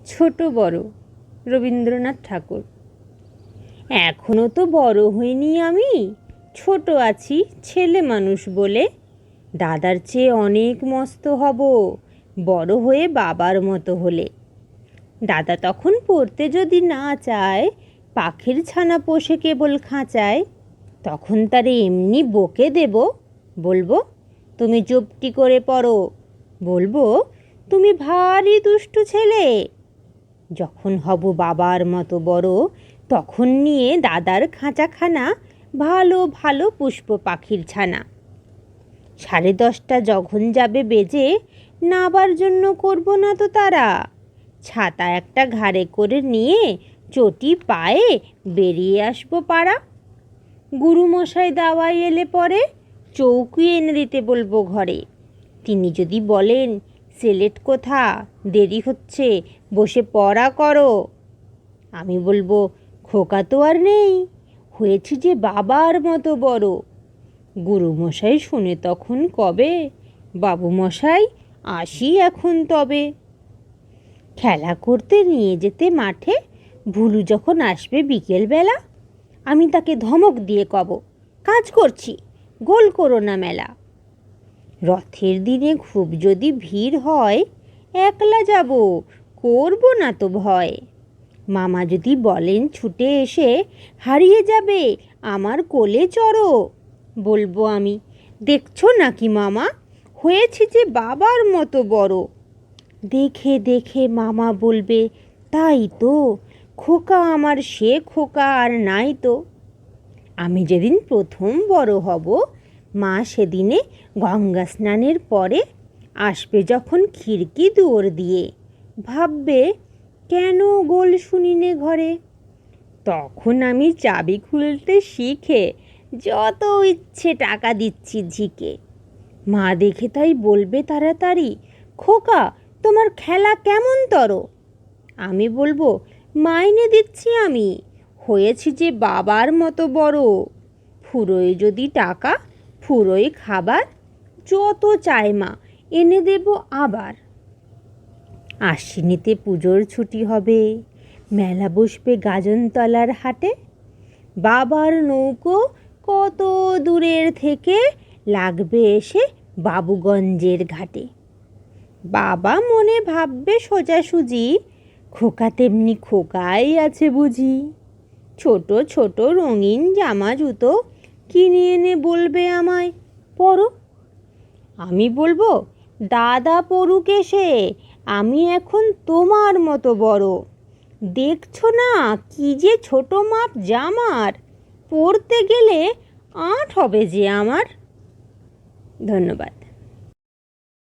ছোট বড় রবীন্দ্রনাথ ঠাকুর। এখনো তো বড় হইনি আমি, ছোট আছি ছেলে মানুষ বলে। দাদার চেয়ে অনেক মস্ত হব বড় হয়ে বাবার মতো হলে। দাদা তখন পড়তে যদি না চায়, পাখির ছানা পোষে কেবল খাঁচায়, তখন তারে এমনি বকে দেব, বলবো তুমি চুপটি করে পড়ো, বলবো তুমি ভারী দুষ্টু ছেলে। যখন হব বাবার মতো বড়, তখন নিয়ে দাদার খাঁচাখানা ভালো ভালো পুষ্প পাখির ছানা। 10:30 যখন যাবে বেজে, নাবার জন্য করব না তো তারা। ছাতা একটা ঘাড়ে করে নিয়ে চটি পায়ে বেরিয়ে আসবো পাড়া। গুরুমশাই দাওয়াই এলে পরে চৌকি এনে দিতে বলবো ঘরে। তিনি যদি বলেন সেলেট কোথা, দেরি হচ্ছে বসে পড়া করো, আমি বলবো খোকা তো আর নেই, হয়েছি যে বাবার মতো বড়। গুরুমশাই শুনে তখন কবে, বাবুমশাই আসি এখন তবে। খেলা করতে নিয়ে যেতে মাঠে ভুলু যখন আসবে বিকেলবেলা, আমি তাকে ধমক দিয়ে কব, কাজ করছি গোল করো না মেলা। রথের দিনে খুব যদি ভিড় হয়, একলা যাব করব না তো ভয়। মামা যদি বলেন ছুটে এসে, হারিয়ে যাবে আমার কোলে চড়ো, বলবো আমি দেখছো নাকি মামা, হয়েছি যে বাবার মতো বড়। দেখে দেখে মামা বলবে তাই তো, খোকা আমার সে খোকা আর নাই তো। আমি যেদিন প্রথম বড় হব, মা সেদিনে গঙ্গা স্নানের পরে আসবে যখন খিড়কি দুয়ার দিয়ে, ভাববে কেন গোল শুনিনে ঘরে। তখন আমি চাবি খুলতে শিখে যত ইচ্ছে টাকা দিচ্ছি ঝিকে। মা দেখে তাই বলবে তাড়াতাড়ি, খোকা তোমার খেলা কেমন তর। আমি বলবো মাইনে দিচ্ছি আমি, হয়েছি যে বাবার মতো বড়। ফুরোয় যদি টাকা, ফুরোয় খাবার, যত চায় মা এনে দেব আবার। আশ্বিনীতে পুজোর ছুটি হবে, মেলা বসবে গাজনতলার হাটে। বাবার নৌকো কত দূরের থেকে লাগবে এসে বাবুগঞ্জের ঘাটে। বাবা মনে ভাববে সোজাসুজি, খোকা তেমনি খোকাই আছে বুঝি। ছোট ছোট রঙিন জামা জুতো কিনে এনে বলবে আমায় পরো। আমি বলবো দাদা পড়ুক এসে, আমি এখন তোমার মতো বড়। দেখছো না কি যে ছোট মাপ জামার, পরতে গেলে আঁট হবে যে আমার। ধন্যবাদ।